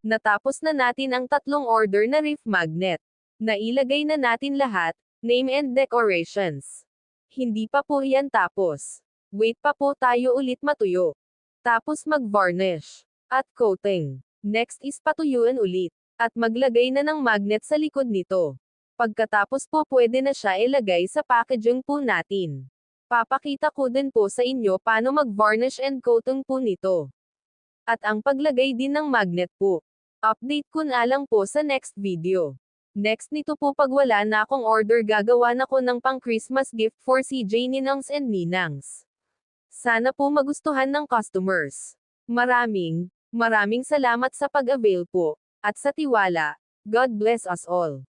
Natapos na natin ang 3 order na reef magnet. Nailagay na natin lahat, name and decorations. Hindi pa po yan tapos. Wait pa po tayo ulit matuyo. Tapos mag-varnish. At coating. Next is patuyuan ulit. At maglagay na ng magnet sa likod nito. Pagkatapos po pwede na siya ilagay sa packaging po natin. Papakita ko din po sa inyo paano mag-varnish and coating po nito. At ang paglagay din ng magnet po. Update ko na lang po sa next video. Next nito po pag wala na akong order gagawa na ko ng pang Christmas gift for CJ Ninangs and Ninangs. Sana po magustuhan ng customers. Maraming salamat sa pag-avail po. At sa tiwala. God bless us all.